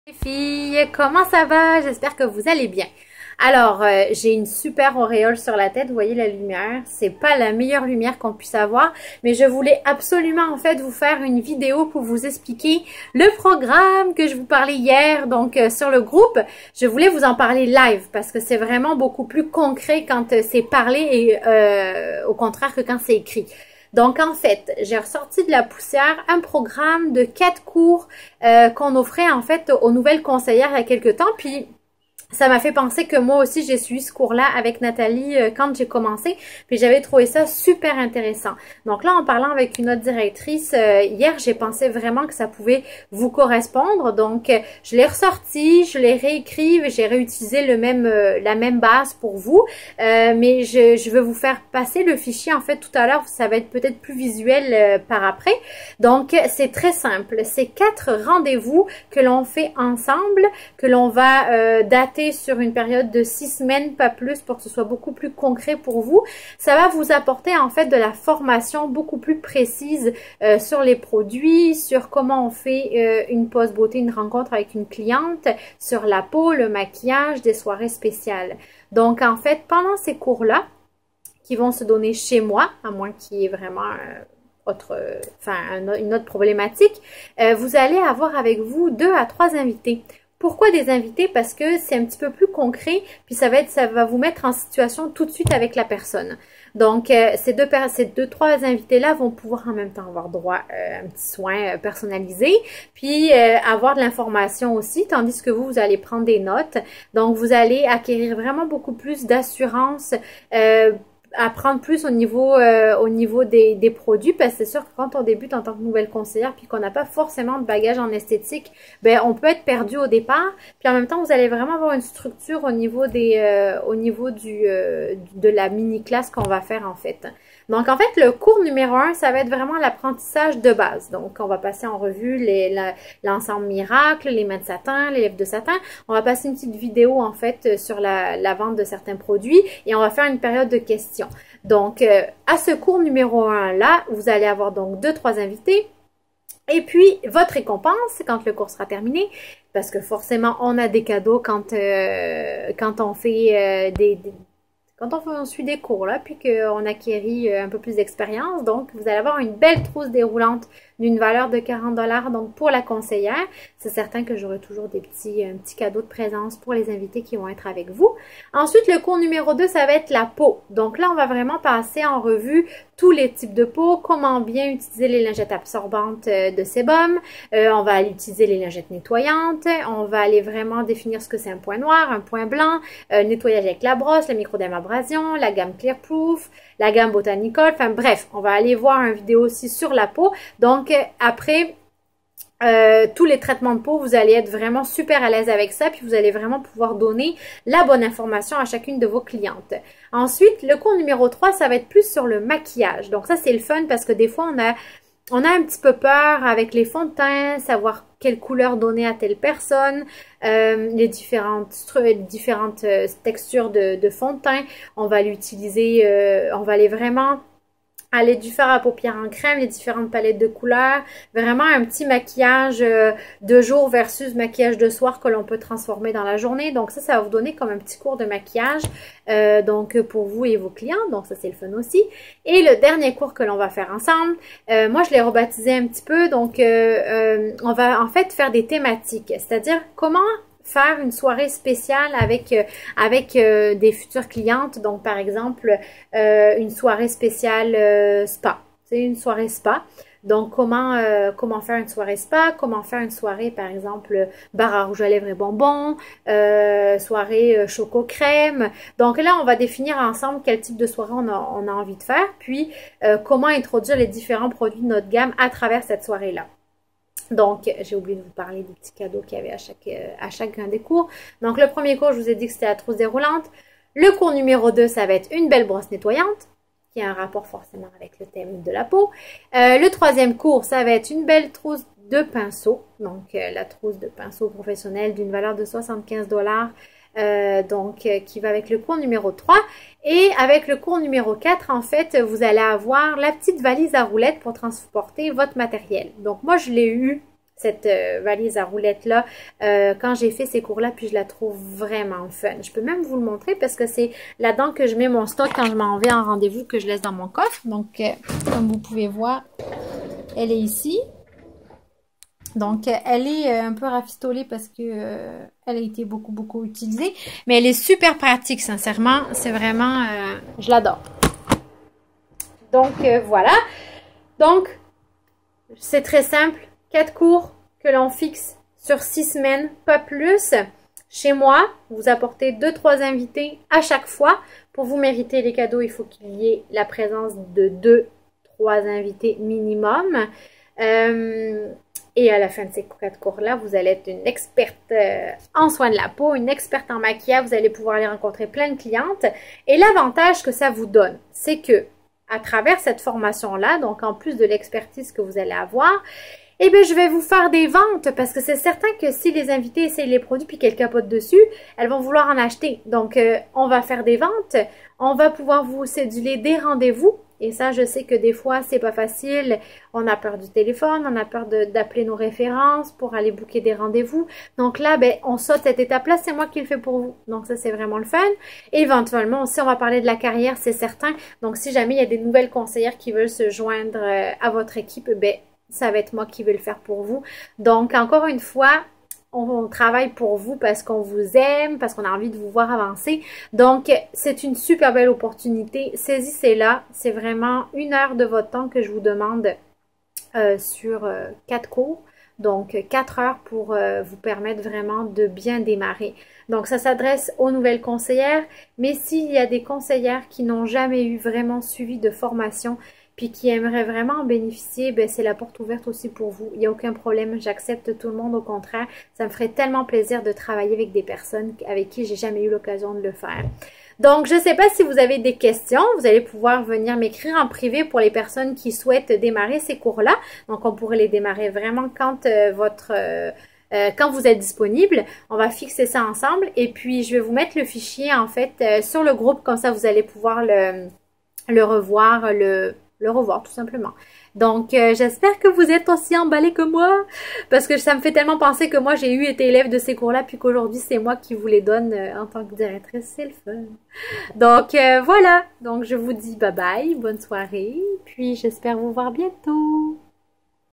Les filles, comment ça va? J'espère que vous allez bien. Alors, j'ai une super auréole sur la tête, vous voyez la lumière. C'est pas la meilleure lumière qu'on puisse avoir, mais je voulais absolument en fait vous faire une vidéo pour vous expliquer le programme que je vous parlais hier, donc sur le groupe. Je voulais vous en parler live parce que c'est vraiment beaucoup plus concret quand c'est parlé et au contraire que quand c'est écrit. Donc, en fait, j'ai ressorti de la poussière un programme de 4 cours qu'on offrait, en fait, aux nouvelles conseillères il y a quelques temps. Puis, ça m'a fait penser que moi aussi, j'ai suivi ce cours-là avec Nathalie quand j'ai commencé. Puis, j'avais trouvé ça super intéressant. Donc là, en parlant avec une autre directrice, hier, j'ai pensé vraiment que ça pouvait vous correspondre. Donc, je l'ai ressorti, je l'ai réécrit, j'ai réutilisé la même base pour vous. Mais je vais vous faire passer le fichier, en fait, tout à l'heure. Ça va être peut-être plus visuel par après. Donc, c'est très simple. C'est 4 rendez-vous que l'on fait ensemble, que l'on va dater sur une période de 6 semaines, pas plus, pour que ce soit beaucoup plus concret pour vous. Ça va vous apporter en fait de la formation beaucoup plus précise sur les produits, sur comment on fait une pause beauté, une rencontre avec une cliente, sur la peau, le maquillage, des soirées spéciales. Donc en fait, pendant ces cours-là, qui vont se donner chez moi, à moins qu'il y ait vraiment une autre problématique, vous allez avoir avec vous 2 à 3 invités. Pourquoi des invités? Parce que c'est un petit peu plus concret, puis ça va vous mettre en situation tout de suite avec la personne. Donc, ces deux, trois invités-là vont pouvoir en même temps avoir droit à un petit soin personnalisé, puis avoir de l'information aussi, tandis que vous allez prendre des notes. Donc, vous allez acquérir vraiment beaucoup plus d'assurance, apprendre plus au niveau des produits, parce que c'est sûr que quand on débute en tant que nouvelle conseillère puis qu'on n'a pas forcément de bagage en esthétique, ben on peut être perdu au départ, puis en même temps vous allez vraiment avoir une structure au niveau de la mini classe qu'on va faire en fait. Donc en fait le cours numéro 1 ça va être vraiment l'apprentissage de base. Donc on va passer en revue l'ensemble miracle, les mains de satin, les lèvres de satin. On va passer une petite vidéo en fait sur la vente de certains produits et on va faire une période de questions. Donc, à ce cours numéro 1 là, vous allez avoir donc 2-3 invités. Et puis, votre récompense, quand le cours sera terminé, parce que forcément, on a des cadeaux quand on fait on suit des cours, là, puis qu'on acquérit un peu plus d'expérience. Donc, vous allez avoir une belle trousse déroulante d'une valeur de 40 $. Donc, pour la conseillère, c'est certain que j'aurai toujours un petit cadeau de présence pour les invités qui vont être avec vous. Ensuite, le cours numéro 2, ça va être la peau. Donc là, on va vraiment passer en revue tous les types de peau, comment bien utiliser les lingettes absorbantes de sébum. On va aller utiliser les lingettes nettoyantes. On va aller vraiment définir ce que c'est un point noir, un point blanc, nettoyage avec la brosse, le microdermabrasion, la gamme Clear Proof, la gamme Botanical. Enfin bref, on va aller voir une vidéo aussi sur la peau. Donc après tous les traitements de peau, vous allez être vraiment super à l'aise avec ça, puis vous allez vraiment pouvoir donner la bonne information à chacune de vos clientes. Ensuite, le cours numéro 3, ça va être plus sur le maquillage. Donc ça, c'est le fun parce que des fois, on a un petit peu peur avec les fonds de teint, savoir quelle couleur donner à telle personne, les différentes textures de fond de teint. On va l'utiliser, on va aller vraiment aller du fard à paupières en crème, les différentes palettes de couleurs, vraiment un petit maquillage de jour versus maquillage de soir que l'on peut transformer dans la journée. Donc ça va vous donner comme un petit cours de maquillage donc pour vous et vos clients. Donc ça, c'est le fun aussi. Et le dernier cours que l'on va faire ensemble, moi, je l'ai rebaptisé un petit peu. Donc, on va en fait faire des thématiques, c'est-à-dire comment faire une soirée spéciale avec des futures clientes. Donc, par exemple, une soirée spéciale spa. C'est une soirée spa. Donc, comment faire une soirée spa, comment faire une soirée, par exemple, bar à rouge à lèvres et bonbons, soirée choco crème. Donc là, on va définir ensemble quel type de soirée on a envie de faire, puis comment introduire les différents produits de notre gamme à travers cette soirée-là. Donc, j'ai oublié de vous parler des petits cadeaux qu'il y avait à chacun des cours. Donc, le premier cours, je vous ai dit que c'était la trousse déroulante. Le cours numéro 2, ça va être une belle brosse nettoyante, qui a un rapport forcément avec le thème de la peau. Le troisième cours, ça va être une belle trousse de pinceaux. Donc, la trousse de pinceaux professionnelle d'une valeur de 75 $. Qui va avec le cours numéro 3. Et avec le cours numéro 4, en fait, vous allez avoir la petite valise à roulettes pour transporter votre matériel. Donc, moi, je l'ai eu cette valise à roulettes-là quand j'ai fait ces cours-là, puis je la trouve vraiment fun. Je peux même vous le montrer parce que c'est là-dedans que je mets mon stock quand je m'en vais en rendez-vous, que je laisse dans mon coffre. Donc, comme vous pouvez voir, elle est ici. Donc, elle est un peu rafistolée parce que elle a été beaucoup utilisée. Mais elle est super pratique, sincèrement. C'est vraiment... je l'adore. Donc, voilà. Donc, c'est très simple. 4 cours que l'on fixe sur 6 semaines, pas plus. Chez moi, vous apportez 2-3 invités à chaque fois. Pour vous mériter les cadeaux, il faut qu'il y ait la présence de 2-3 invités minimum. Et à la fin de ces 4 cours-là, vous allez être une experte en soins de la peau, une experte en maquillage. Vous allez pouvoir aller rencontrer plein de clientes. Et l'avantage que ça vous donne, c'est que à travers cette formation-là, donc en plus de l'expertise que vous allez avoir, eh bien, je vais vous faire des ventes parce que c'est certain que si les invités essayent les produits puis qu'elles capotent dessus, elles vont vouloir en acheter. Donc, on va faire des ventes. On va pouvoir vous céduler des rendez-vous. Et ça, je sais que des fois, c'est pas facile. On a peur du téléphone, on a peur d'appeler nos références pour aller booker des rendez-vous. Donc là, ben, on saute cette étape-là, c'est moi qui le fais pour vous. Donc ça, c'est vraiment le fun. Et éventuellement, aussi, on va parler de la carrière, c'est certain. Donc, si jamais il y a des nouvelles conseillères qui veulent se joindre à votre équipe, ben, ça va être moi qui vais le faire pour vous. Donc, encore une fois, on travaille pour vous parce qu'on vous aime, parce qu'on a envie de vous voir avancer. Donc, c'est une super belle opportunité. Saisissez-la. C'est vraiment 1 heure de votre temps que je vous demande sur 4 cours. Donc, 4 heures pour vous permettre vraiment de bien démarrer. Donc, ça s'adresse aux nouvelles conseillères. Mais s'il y a des conseillères qui n'ont jamais eu vraiment suivi de formation, puis qui aimeraient vraiment en bénéficier, ben c'est la porte ouverte aussi pour vous. Il n'y a aucun problème, j'accepte tout le monde, au contraire. Ça me ferait tellement plaisir de travailler avec des personnes avec qui j'ai jamais eu l'occasion de le faire. Donc, je ne sais pas si vous avez des questions, vous allez pouvoir venir m'écrire en privé pour les personnes qui souhaitent démarrer ces cours-là. Donc, on pourrait les démarrer vraiment quand quand vous êtes disponible. On va fixer ça ensemble et puis je vais vous mettre le fichier en fait sur le groupe, comme ça vous allez pouvoir le revoir, le revoir tout simplement. Donc, j'espère que vous êtes aussi emballés que moi, parce que ça me fait tellement penser que moi, j'ai été élève de ces cours-là, puis qu'aujourd'hui, c'est moi qui vous les donne en tant que directrice. C'est le fun. Donc, voilà. Donc, je vous dis bye bye, bonne soirée, puis j'espère vous voir bientôt.